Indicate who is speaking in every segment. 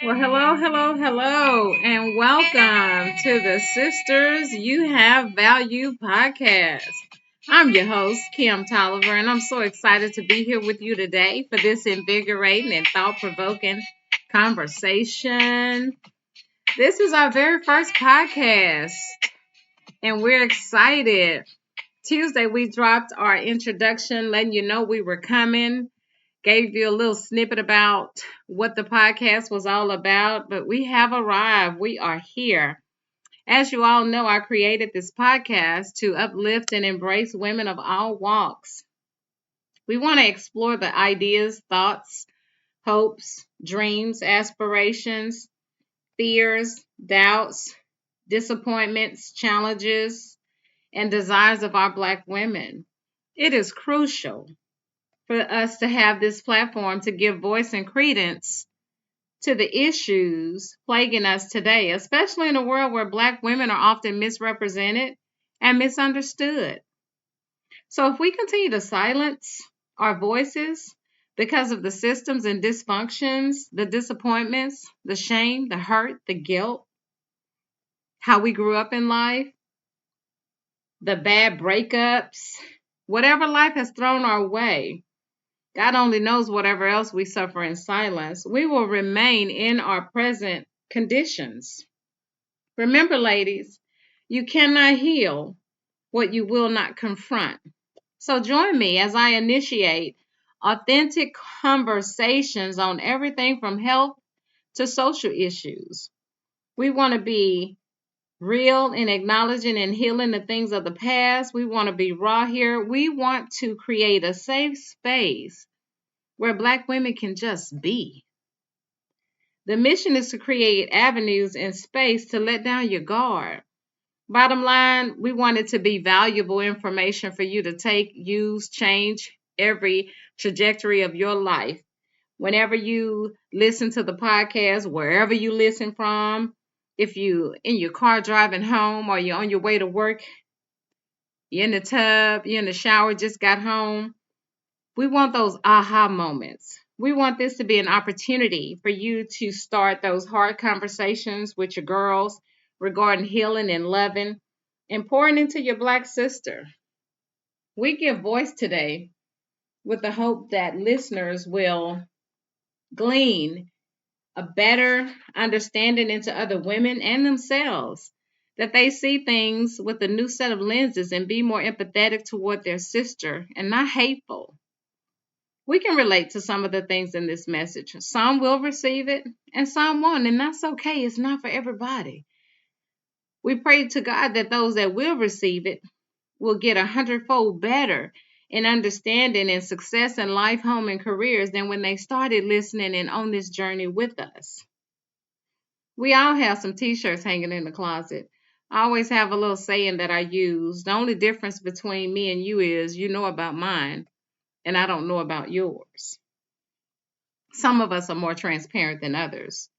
Speaker 1: Well, hello, hello, hello, and welcome to the Sisters You Have Value podcast. I'm your host, Kim Tolliver, and I'm so excited to be here with you today for this invigorating and thought provoking conversation. This is our very first podcast, and we're excited. Tuesday, we dropped our introduction, letting you know we were coming. Gave you a little snippet about what the podcast was all about, but we have arrived. We are here. As you all know, I created this podcast to uplift and embrace women of all walks. We want to explore the ideas, thoughts, hopes, dreams, aspirations, fears, doubts, disappointments, challenges, and desires of our Black women. It is crucial for us to have this platform to give voice and credence to the issues plaguing us today, especially in a world where Black women are often misrepresented and misunderstood. So, if we continue to silence our voices because of the systems and dysfunctions, the disappointments, the shame, the hurt, the guilt, how we grew up in life, the bad breakups, whatever life has thrown our way, God only knows whatever else we suffer in silence. We will remain in our present conditions. Remember, ladies, you cannot heal what you will not confront. So join me as I initiate authentic conversations on everything from health to social issues. We want to be real in acknowledging and healing the things of the past. We want to be raw here. We want to create a safe space where Black women can just be. The mission is to create avenues and space to let down your guard. Bottom line, we want it to be valuable information for you to take, use, change every trajectory of your life. Whenever you listen to the podcast, wherever you listen from, if you in your car driving home or you're on your way to work, you're in the tub, you're in the shower, just got home, we want those aha moments. We want this to be an opportunity for you to start those hard conversations with your girls regarding healing and loving and pouring into your Black sister. We give voice today with the hope that listeners will glean a better understanding into other women and themselves, that they see things with a new set of lenses and be more empathetic toward their sister and not hateful. We can relate to some of the things in this message. Some will receive it and some won't, and that's okay. It's not for everybody. We pray to God that those that will receive it will get 100-fold better in understanding and success in life, home, and careers than when they started listening and on this journey with us. We all have some t-shirts hanging in the closet. I always have a little saying that I use. The only difference between me and you is you know about mine and I don't know about yours. Some of us are more transparent than others.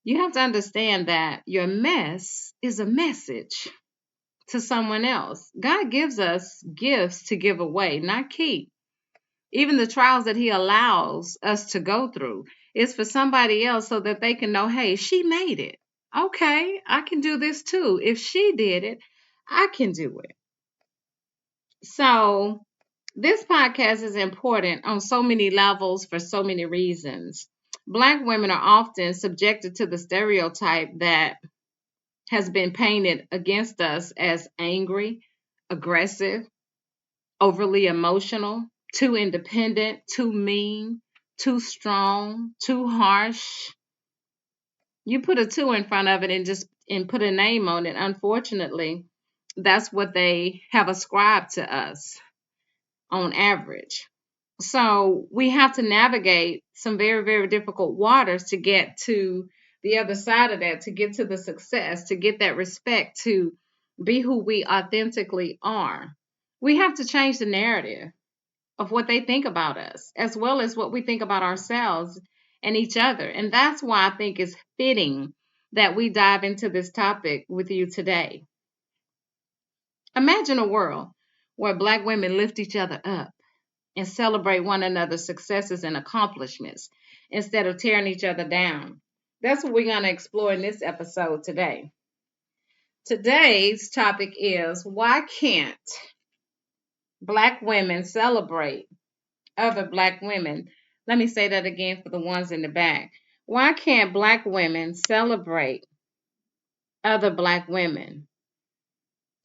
Speaker 1: You have to understand that your mess is a message to someone else. God gives us gifts to give away, not keep. Even the trials that He allows us to go through is for somebody else so that they can know, hey, she made it. Okay, I can do this too. If she did it, I can do it. So, this podcast is important on so many levels for so many reasons. Black women are often subjected to the stereotype that has been painted against us as angry, aggressive, overly emotional, too independent, too mean, too strong, too harsh. You put a two in front of it and put a name on it. Unfortunately, that's what they have ascribed to us on average. So we have to navigate some very, very difficult waters to get to the other side of that, to get to the success, to get that respect, to be who we authentically are. We have to change the narrative of what they think about us, as well as what we think about ourselves and each other. And that's why I think it's fitting that we dive into this topic with you today. Imagine a world where Black women lift each other up and celebrate one another's successes and accomplishments instead of tearing each other down. That's what we're going to explore in this episode today. Today's topic is, why can't Black women celebrate other Black women? Let me say that again for the ones in the back. Why can't Black women celebrate other Black women?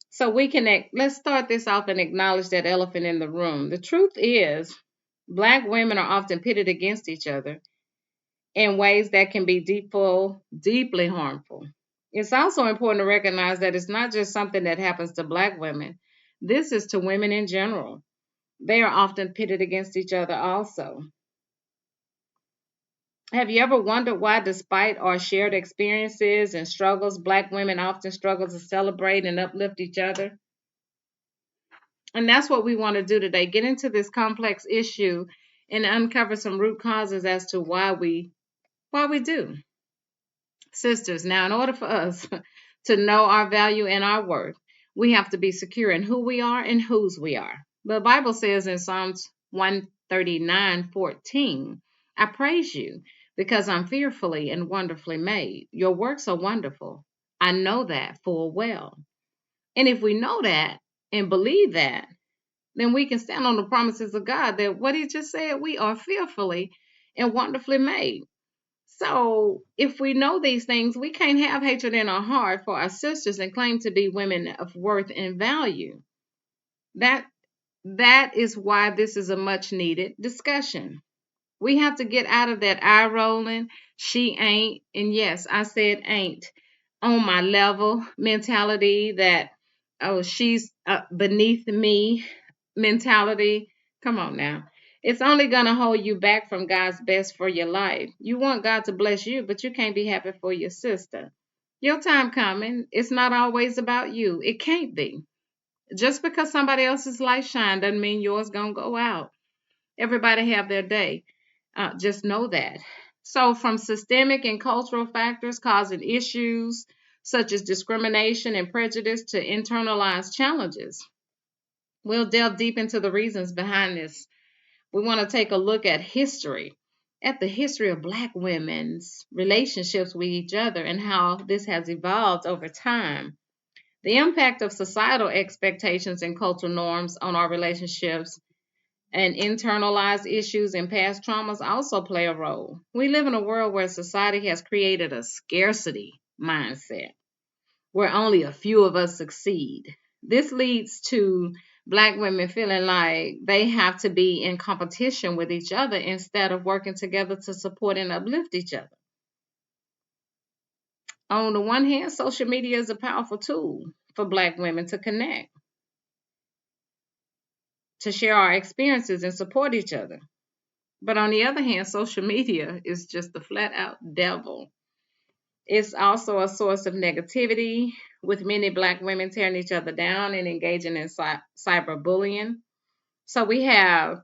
Speaker 1: So let's start this off and acknowledge that elephant in the room. The truth is, Black women are often pitted against each other in ways that can be deeply harmful. It's also important to recognize that it's not just something that happens to Black women. This is to women in general. They are often pitted against each other also. Have you ever wondered why, despite our shared experiences and struggles, Black women often struggle to celebrate and uplift each other? And that's what we want to do today, get into this complex issue and uncover some root causes as to why we do. Sisters, now in order for us to know our value and our worth, we have to be secure in who we are and whose we are. The Bible says in Psalms 139:14, I praise you because I'm fearfully and wonderfully made. Your works are wonderful. I know that full well. And if we know that and believe that, then we can stand on the promises of God that what he just said, we are fearfully and wonderfully made. So if we know these things, we can't have hatred in our heart for our sisters and claim to be women of worth and value. That is why this is a much needed discussion. We have to get out of that eye rolling, she ain't, and yes, I said ain't, on my level mentality, that, oh, she's beneath me mentality. Come on now. It's only going to hold you back from God's best for your life. You want God to bless you, but you can't be happy for your sister. Your time coming. It's not always about you. It can't be. Just because somebody else's light shine doesn't mean yours going to go out. Everybody have their day. Just know that. So from systemic and cultural factors causing issues such as discrimination and prejudice to internalized challenges, we'll delve deep into the reasons behind this. We want to take a look at the history of Black women's relationships with each other and how this has evolved over time. The impact of societal expectations and cultural norms on our relationships and internalized issues and past traumas also play a role. We live in a world where society has created a scarcity mindset where only a few of us succeed. This leads to Black women feeling like they have to be in competition with each other instead of working together to support and uplift each other. On the one hand, social media is a powerful tool for Black women to connect, to share our experiences and support each other. But on the other hand, social media is just the flat out devil. It's also a source of negativity, with many Black women tearing each other down and engaging in cyberbullying. So we have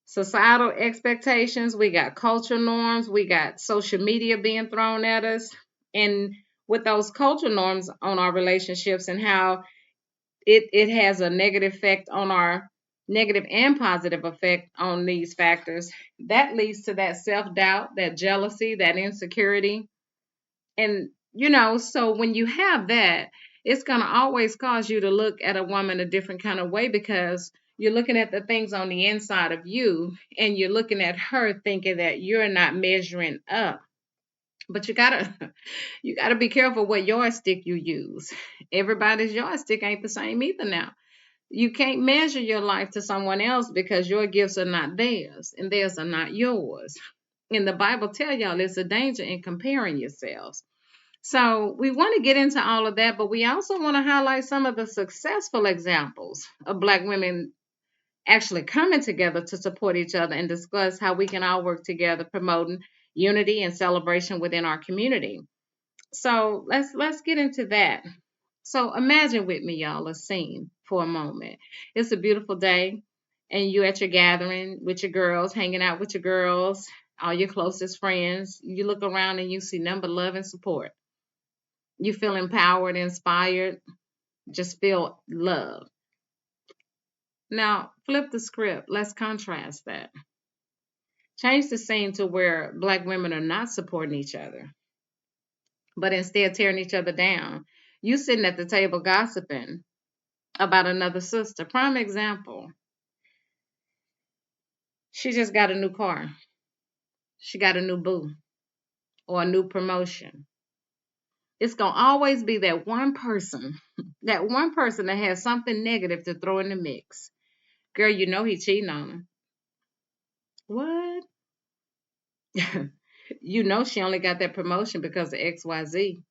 Speaker 1: societal expectations, we got cultural norms, we got social media being thrown at us. And with those cultural norms on our relationships and how it has a negative and positive effect on these factors, that leads to that self-doubt, that jealousy, that insecurity. And, so when you have that, it's going to always cause you to look at a woman a different kind of way because you're looking at the things on the inside of you and you're looking at her thinking that you're not measuring up. But you gotta be careful what yardstick you use. Everybody's yardstick ain't the same either now. You can't measure your life to someone else because your gifts are not theirs and theirs are not yours. And the Bible tell y'all it's a danger in comparing yourselves. So we want to get into all of that, but we also want to highlight some of the successful examples of Black women actually coming together to support each other and discuss how we can all work together promoting unity and celebration within our community. So let's get into that. So imagine with me, y'all, a scene for a moment. It's a beautiful day, and you at your gathering with your girls, hanging out with your girls, all your closest friends. You look around and you see nothing but love and support. You feel empowered, inspired, just feel love. Now, flip the script. Let's contrast that. Change the scene to where Black women are not supporting each other. but instead tearing each other down. You sitting at the table gossiping about another sister. Prime example, she just got a new car. She got a new boo or a new promotion. It's going to always be that one person, that has something negative to throw in the mix. Girl, you know he cheating on her. What? You know she only got that promotion because of XYZ.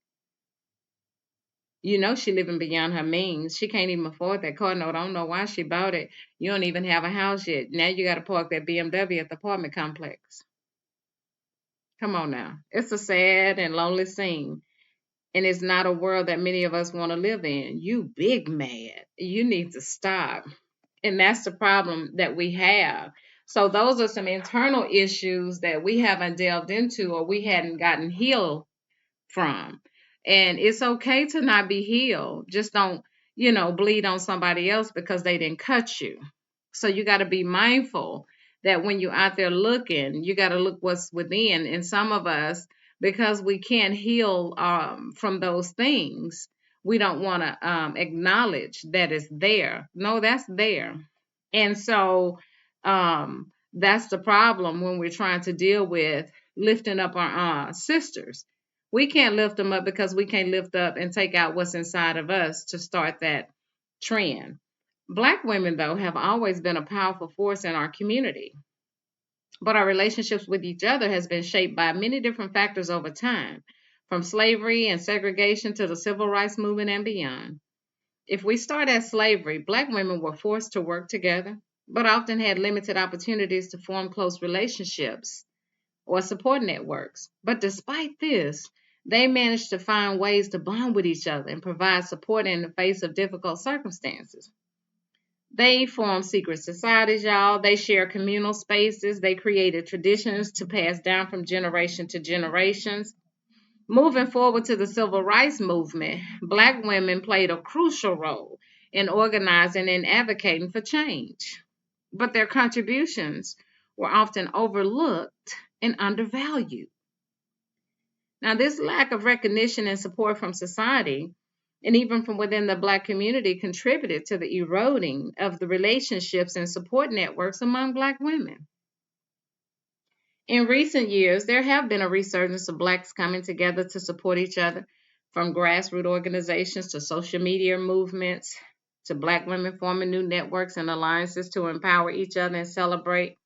Speaker 1: You know she living beyond her means. She can't even afford that car note. I don't know why she bought it. You don't even have a house yet. Now you got to park that BMW at the apartment complex. Come on now. It's a sad and lonely scene. And it's not a world that many of us want to live in. You big mad. You need to stop. And that's the problem that we have. So those are some internal issues that we haven't delved into or we hadn't gotten healed from. And it's okay to not be healed. Just don't, bleed on somebody else because they didn't cut you. So you got to be mindful that when you're out there looking, you got to look what's within. And some of us, because we can't heal from those things, we don't want to acknowledge that it's there. No, that's there. And so that's the problem when we're trying to deal with lifting up our sisters. We can't lift them up because we can't lift up and take out what's inside of us to start that trend. Black women, though, have always been a powerful force in our community, but our relationships with each other has been shaped by many different factors over time, from slavery and segregation to the civil rights movement and beyond. If we start at slavery, Black women were forced to work together, but often had limited opportunities to form close relationships or support networks. But despite this, they managed to find ways to bond with each other and provide support in the face of difficult circumstances. They formed secret societies, y'all. They share communal spaces. They created traditions to pass down from generation to generations. Moving forward to the civil rights movement, Black women played a crucial role in organizing and advocating for change. But their contributions were often overlooked and undervalued. Now, this lack of recognition and support from society, and even from within the Black community, contributed to the eroding of the relationships and support networks among Black women. In recent years, there have been a resurgence of Blacks coming together to support each other, from grassroots organizations to social media movements to Black women forming new networks and alliances to empower each other and celebrate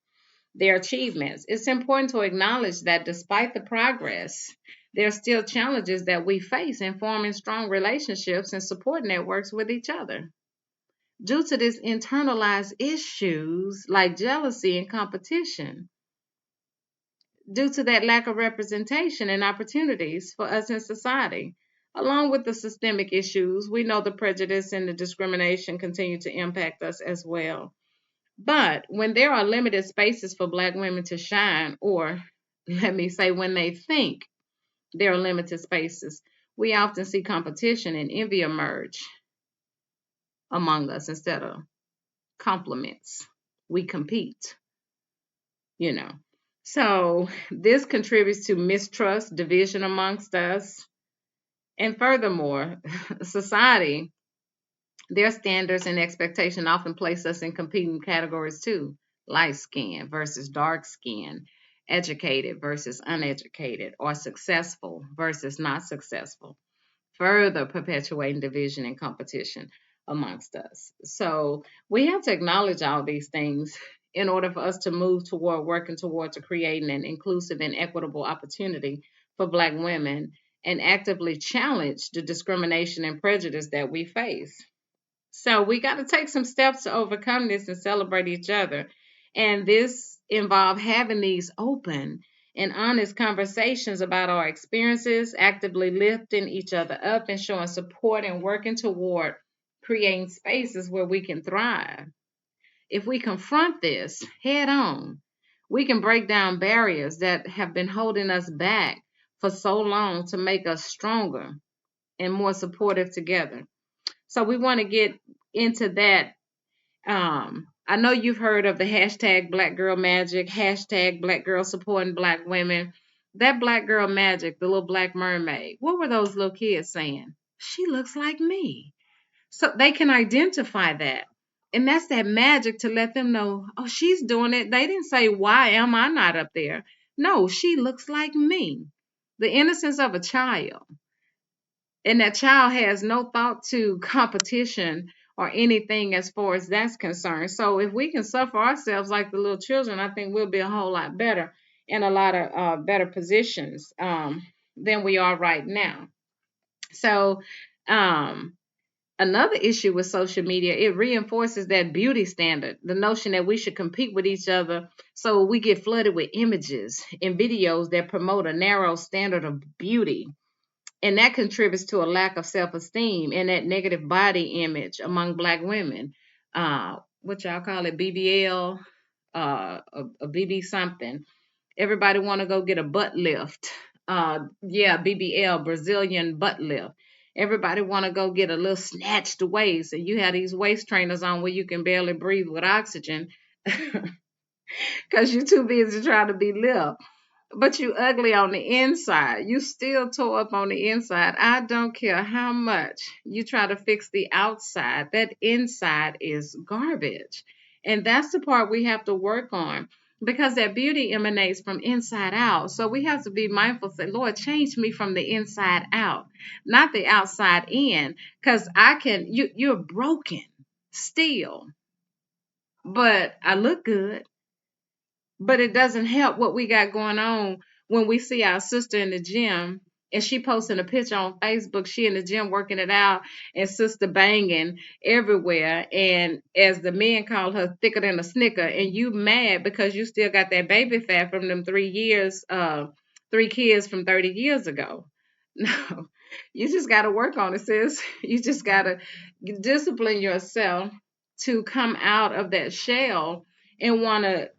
Speaker 1: their achievements. It's important to acknowledge that despite the progress, there are still challenges that we face in forming strong relationships and support networks with each other. Due to these internalized issues like jealousy and competition, due to that lack of representation and opportunities for us in society. Along with the systemic issues, we know the prejudice and the discrimination continue to impact us as well. But when there are limited spaces for Black women to shine, or let me say, when they think there are limited spaces, we often see competition and envy emerge among us instead of compliments. We compete, you know. So this contributes to mistrust, division amongst us. And furthermore, society, their standards and expectation often place us in competing categories too. Light skin versus dark skin, educated versus uneducated, or successful versus not successful, further perpetuating division and competition amongst us. So we have to acknowledge all these things in order for us to move toward working towards creating an inclusive and equitable opportunity for Black women and actively challenge the discrimination and prejudice that we face. So we got to take some steps to overcome this and celebrate each other. And this involves having these open and honest conversations about our experiences, actively lifting each other up and showing support and working toward creating spaces where we can thrive. If we confront this head on, we can break down barriers that have been holding us back for so long to make us stronger and more supportive together. So we want to get into that. I know you've heard of the hashtag Black Girl Magic, hashtag Black Girl Supporting Black Women. that Black Girl Magic, the little Black Mermaid, what were those little kids saying? She looks like me. So they can identify that. And that's that magic to let them know, oh, she's doing it. They didn't say, why am I not up there? No, she looks like me. The innocence of a child. And that child has no thought to competition or anything as far as that's concerned. So if we can suffer ourselves like the little children, I think we'll be a whole lot better in a lot of better positions than we are right now. So another issue with social media, it reinforces that beauty standard, the notion that we should compete with each other. So we get flooded with images and videos that promote a narrow standard of beauty. And that contributes to a lack of self-esteem and that negative body image among Black women. What y'all call it, BBL, a BB something. Everybody want to go get a butt lift. Yeah, BBL, Brazilian butt lift. Everybody want to go get a little snatched waist, and you have these waist trainers on where you can barely breathe with oxygen because you're too busy trying to be lift. But you ugly on the inside. You still tore up on the inside. I don't care how much you try to fix the outside. That inside is garbage. And that's the part we have to work on because that beauty emanates from inside out. So we have to be mindful, say, Lord, change me from the inside out, not the outside in. Because you're broken still. But I look good. But it doesn't help what we got going on when we see our sister in the gym and she posting a picture on Facebook, she in the gym working it out and sister banging everywhere. And as the men call her thicker than a snicker, and you mad because you still got that baby fat from them 3 kids from 30 years ago. No, you just got to work on it, sis. You just got to discipline yourself to come out of that shell and want to.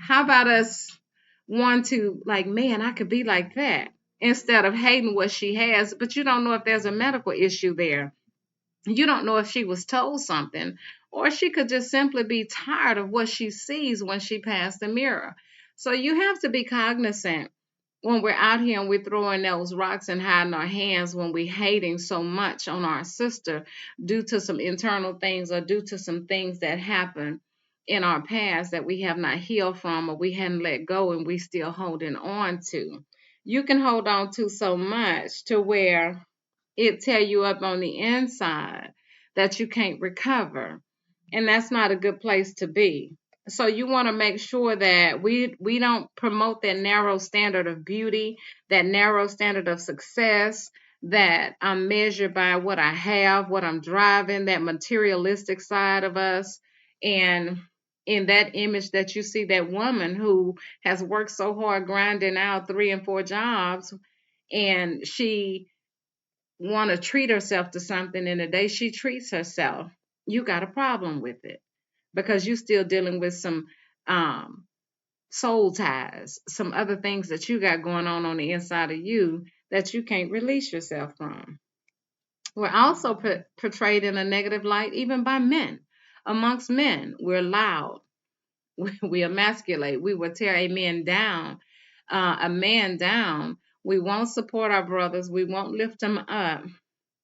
Speaker 1: How about us want to, like, man, I could be like that instead of hating what she has, but you don't know if there's a medical issue there. You don't know if she was told something, or she could just simply be tired of what she sees when she passed the mirror. So you have to be cognizant when we're out here and we're throwing those rocks and hiding our hands when we're hating so much on our sister due to some internal things or due to some things that happened in our past that we have not healed from or we hadn't let go and we still holding on to. You can hold on to so much to where it tear you up on the inside that you can't recover. And that's not a good place to be. So you want to make sure that we don't promote that narrow standard of beauty, that narrow standard of success, that I'm measured by what I have, what I'm driving, that materialistic side of us. And in that image that you see that woman who has worked so hard grinding out 3 and 4 jobs, and she want to treat herself to something, and the day she treats herself, you got a problem with it because you're still dealing with some soul ties, some other things that you got going on the inside of you that you can't release yourself from. We're also portrayed in a negative light even by men. Amongst men, we're loud, we emasculate, we will tear a man down. We won't support our brothers, we won't lift them up.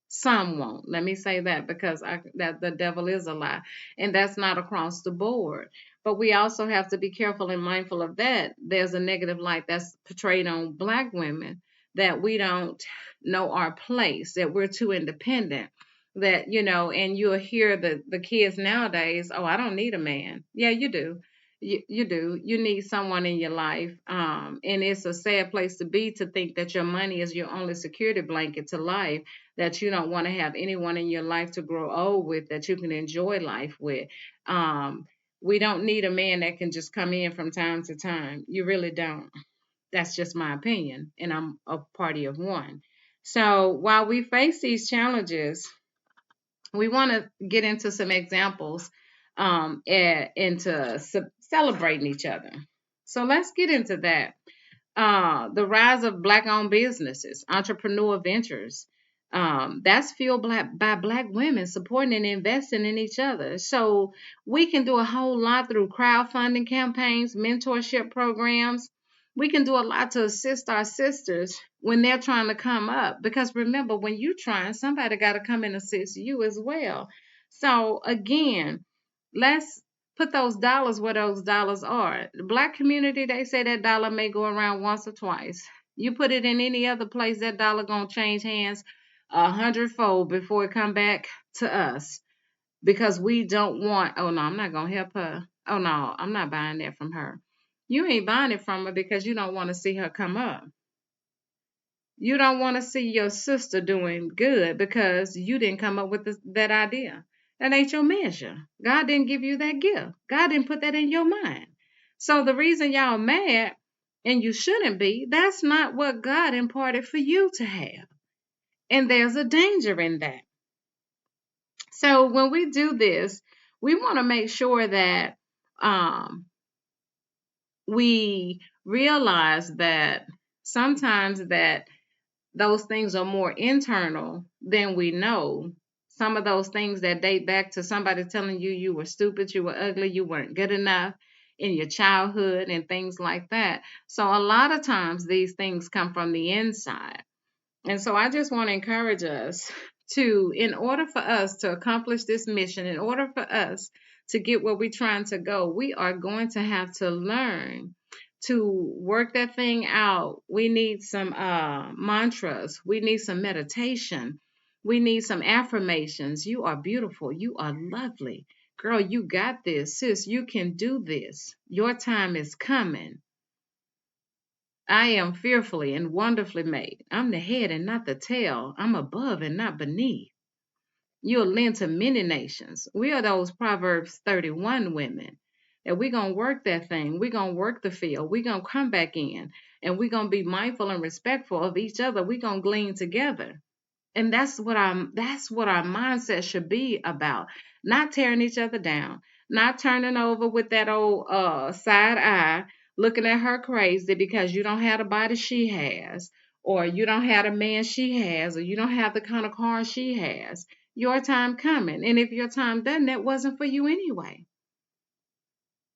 Speaker 1: Some won't. Let me say that because that the devil is a lie, and that's not across the board. But we also have to be careful and mindful of that. There's a negative light that's portrayed on Black women, that we don't know our place, that we're too independent, that and you'll hear the kids nowadays, oh, I don't need a man. Yeah, you do. You do. You need someone in your life. And it's a sad place to be, to think that your money is your only security blanket to life, that you don't want to have anyone in your life to grow old with, that you can enjoy life with. We don't need a man that can just come in from time to time. You really don't. That's just my opinion, and I'm a party of one. So while we face these challenges, we want to get into some examples into celebrating each other. So let's get into that. The rise of Black-owned businesses, entrepreneur ventures, that's fueled by Black women supporting and investing in each other. So we can do a whole lot through crowdfunding campaigns, mentorship programs, We can do a lot to assist our sisters when they're trying to come up. Because remember, when you're trying, somebody got to come and assist you as well. So again, let's put those dollars where those dollars are. The Black community, they say that dollar may go around once or twice. You put it in any other place, that dollar gonna change hands 100-fold before it come back to us, because we don't want, oh no, I'm not gonna help her. Oh no, I'm not buying that from her. You ain't buying it from her because you don't want to see her come up. You don't want to see your sister doing good because you didn't come up with that idea. That ain't your measure. God didn't give you that gift. God didn't put that in your mind. So the reason y'all mad, and you shouldn't be, that's not what God imparted for you to have. And there's a danger in that. So when we do this, we want to make sure that we realize that sometimes that those things are more internal than we know. Some of those things that date back to somebody telling you you were stupid, you were ugly, you weren't good enough in your childhood and things like that. So a lot of times these things come from the inside. And so I just want to encourage us to, in order for us to accomplish this mission, in order for us to get where we're trying to go, we are going to have to learn to work that thing out. We need some mantras. We need some meditation. We need some affirmations. You are beautiful. You are lovely. Girl, you got this. Sis, you can do this. Your time is coming. I am fearfully and wonderfully made. I'm the head and not the tail. I'm above and not beneath. You'll lend to many nations. We are those Proverbs 31 women. And we're going to work that thing. We're going to work the field. We're going to come back in. And we're going to be mindful and respectful of each other. We're going to glean together. And that's what our mindset should be about. Not tearing each other down. Not turning over with that old side eye, looking at her crazy because you don't have the body she has, or you don't have the man she has, or you don't have the kind of car she has. Your time coming. And if your time doesn't, that wasn't for you anyway.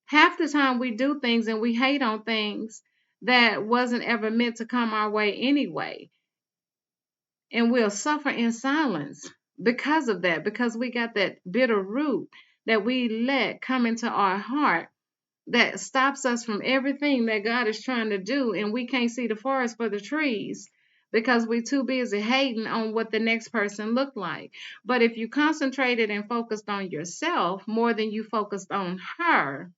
Speaker 1: Half the time we do things and we hate on things that wasn't ever meant to come our way anyway. And we'll suffer in silence because of that, because we got that bitter root that we let come into our heart that stops us from everything that God is trying to do, and we can't see the forest for the trees because we're too busy hating on what the next person looked like. But if you concentrated and focused on yourself more than you focused on her,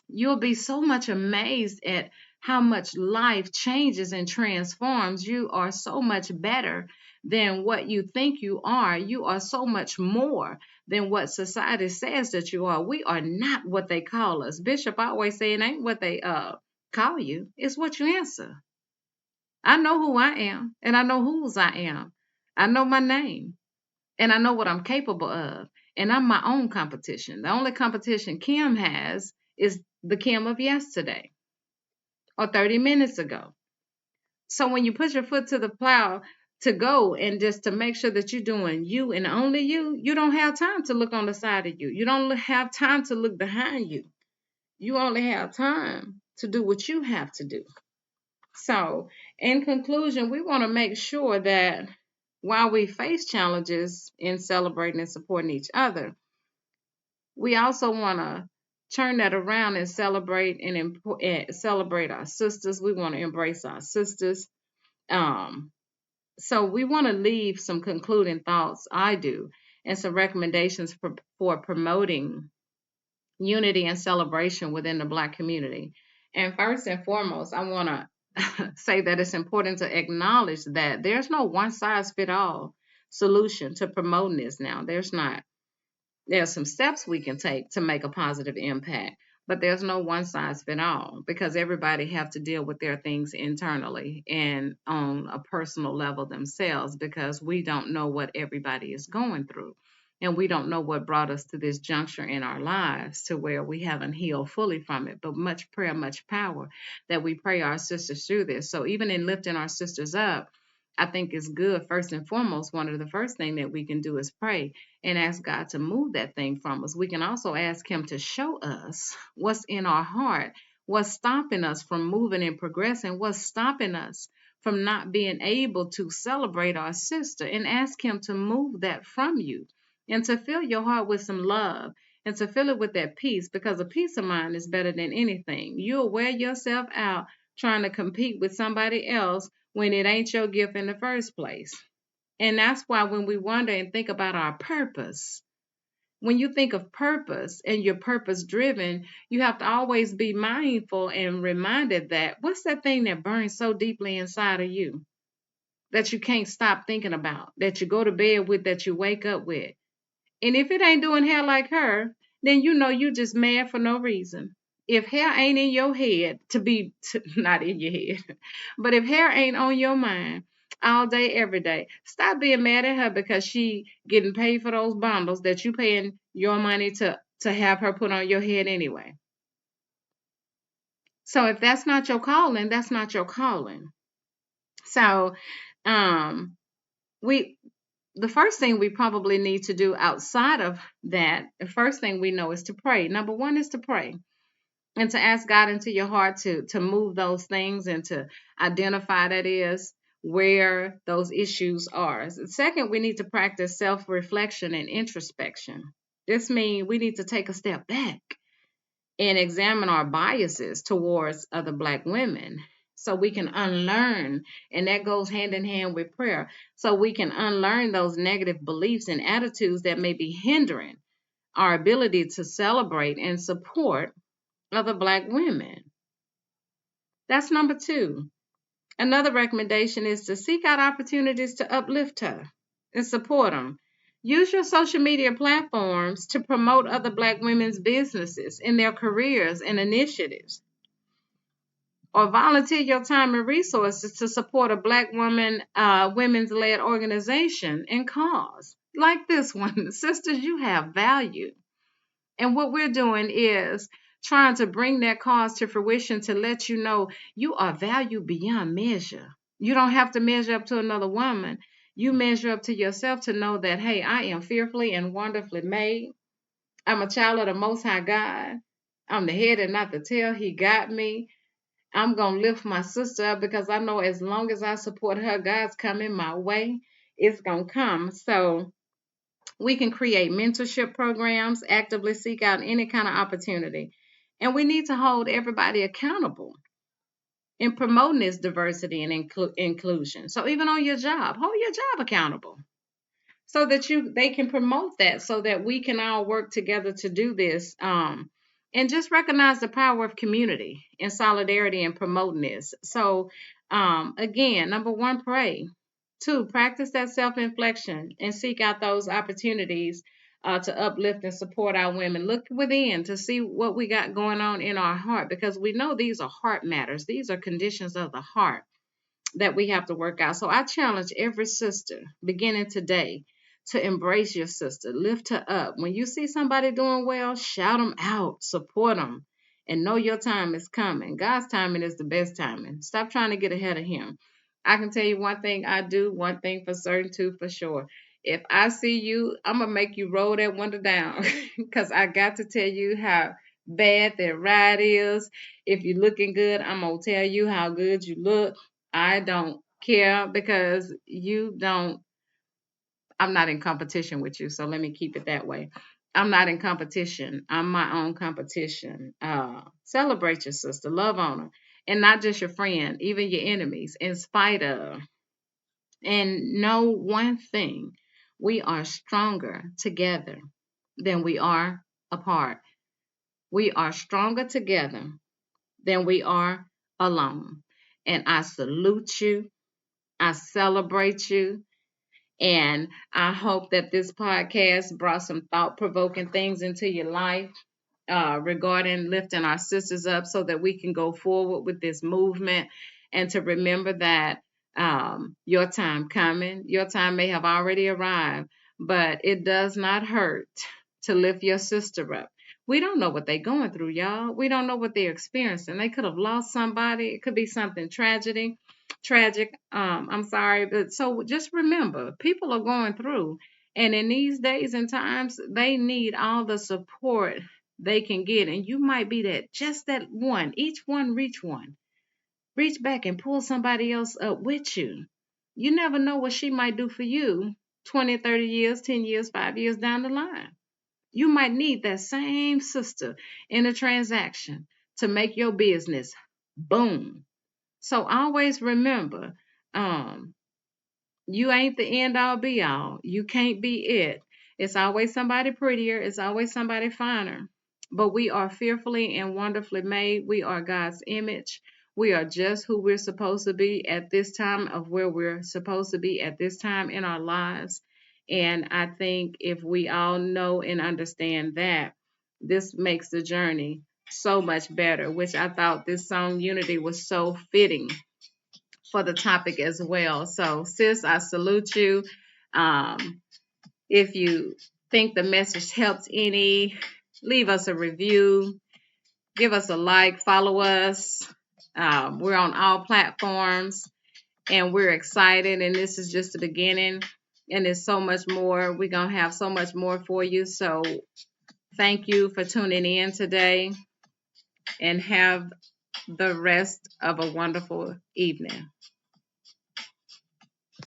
Speaker 1: you'll be so much amazed at how much life changes and transforms. You are so much better than what you think you are. You are so much more than what society says that you are. We are not what they call us. Bishop always say it ain't what they call you, it's what you answer. I know who I am, and I know whose I am. I know my name, and I know what I'm capable of. And I'm my own competition. The only competition Kim has is the Kim of yesterday or 30 minutes ago. So when you put your foot to the plow to go and just to make sure that you're doing you and only you don't have time to look on the side of you. You don't have time to look behind you. You only have time to do what you have to do. So in conclusion, we want to make sure that while we face challenges in celebrating and supporting each other, we also want to turn that around and celebrate and celebrate our sisters. We want to embrace our sisters. So we want to leave some concluding thoughts, I do, and some recommendations for promoting unity and celebration within the Black community. And first and foremost, I want to say that it's important to acknowledge that there's no one size fit all solution to promoting this now. There's not. There's some steps we can take to make a positive impact, but there's no one size fit all because everybody have to deal with their things internally and on a personal level themselves, because we don't know what everybody is going through. And we don't know what brought us to this juncture in our lives to where we haven't healed fully from it. But much prayer, much power that we pray our sisters through this. So even in lifting our sisters up, I think it's good, first and foremost, one of the first thing that we can do is pray and ask God to move that thing from us. We can also ask him to show us what's in our heart, What's stopping us from moving and progressing? What's stopping us from not being able to celebrate our sister? And ask Him to move that from you and to fill your heart with some love and to fill it with that peace, because a peace of mind is better than anything. You'll wear yourself out trying to compete with somebody else when it ain't your gift in the first place. And that's why when we wonder and think about our purpose, when you think of purpose and you're purpose driven, you have to always be mindful and reminded that what's that thing that burns so deeply inside of you that you can't stop thinking about, that you go to bed with, that you wake up with. And if it ain't doing hair like her, then you know you just mad for no reason. If hair ain't in your head not in your head, but if hair ain't on your mind all day, every day, stop being mad at her because she getting paid for those bundles that you paying your money to have her put on your head anyway. So if that's not your calling, that's not your calling. So, we the first thing we probably need to do outside of that, the first thing we know is to pray. Number one is to pray and to ask God into your heart to move those things and to identify that is where those issues are. Second, we need to practice self-reflection and introspection. This means we need to take a step back and examine our biases towards other Black women so we can unlearn, and that goes hand in hand with prayer, so we can unlearn those negative beliefs and attitudes that may be hindering our ability to celebrate and support other Black women. That's number two. Another recommendation is to seek out opportunities to uplift her and support them. Use your social media platforms to promote other Black women's businesses and their careers and initiatives. Or volunteer your time and resources to support a Black women's led organization and cause. Like this one, sisters, you have value. And what we're doing is trying to bring that cause to fruition to let you know you are valued beyond measure. You don't have to measure up to another woman. You measure up to yourself to know that, hey, I am fearfully and wonderfully made. I'm a child of the Most High God. I'm the head and not the tail. He got me. I'm going to lift my sister up because I know as long as I support her, God's coming my way. It's going to come. So we can create mentorship programs, actively seek out any kind of opportunity. And we need to hold everybody accountable in promoting this diversity and inclusion. So even on your job, hold your job accountable so that they can promote that, so that we can all work together to do this. And just recognize the power of community and solidarity in promoting this. So again, number one, pray. Two, practice that self-inflection and seek out those opportunities to uplift and support our women. Look within to see what we got going on in our heart, because we know these are heart matters. These are conditions of the heart that we have to work out. So I challenge every sister beginning today to embrace your sister, lift her up. When you see somebody doing well, shout them out, support them, and know your time is coming. God's timing is the best timing. Stop trying to get ahead of Him. I can tell you one thing I do, one thing for certain, two for sure. If I see you, I'm going to make you roll that window down because I got to tell you how bad that ride is. If you're looking good, I'm going to tell you how good you look. I don't care because I'm not in competition with you. So let me keep it that way. I'm not in competition. I'm my own competition. Celebrate your sister, love on her, and not just your friend, even your enemies, in spite of. And know one thing, we are stronger together than we are apart. We are stronger together than we are alone. And I salute you. I celebrate you. And I hope that this podcast brought some thought provoking things into your life regarding lifting our sisters up so that we can go forward with this movement, and to remember that your time coming, your time may have already arrived, but it does not hurt to lift your sister up. We don't know what they're going through, y'all. We don't know what they're experiencing. They could have lost somebody. It could be something tragic. I'm sorry, but so just remember, people are going through, and in these days and times, they need all the support they can get. And you might be that one. Each one reach one. Reach back and pull somebody else up with you. You never know what she might do for you 20, 30 years, 10 years, 5 years down the line. You might need that same sister in a transaction to make your business boom. So always remember, um, you ain't the end all be all. You can't be it. It's always somebody prettier. It's always somebody finer. But we are fearfully and wonderfully made. We are God's image. We are just who we're supposed to be at this time of where we're supposed to be at this time in our lives. And I think if we all know and understand that, this makes the journey so much better, which I thought this song Unity was so fitting for the topic as well. So, sis, I salute you. Um, if you think the message helped any, leave us a review, give us a like, follow us. We're on all platforms and we're excited. And this is just the beginning. And there's so much more. We're going to have so much more for you. So, thank you for tuning in today and have the rest of a wonderful evening.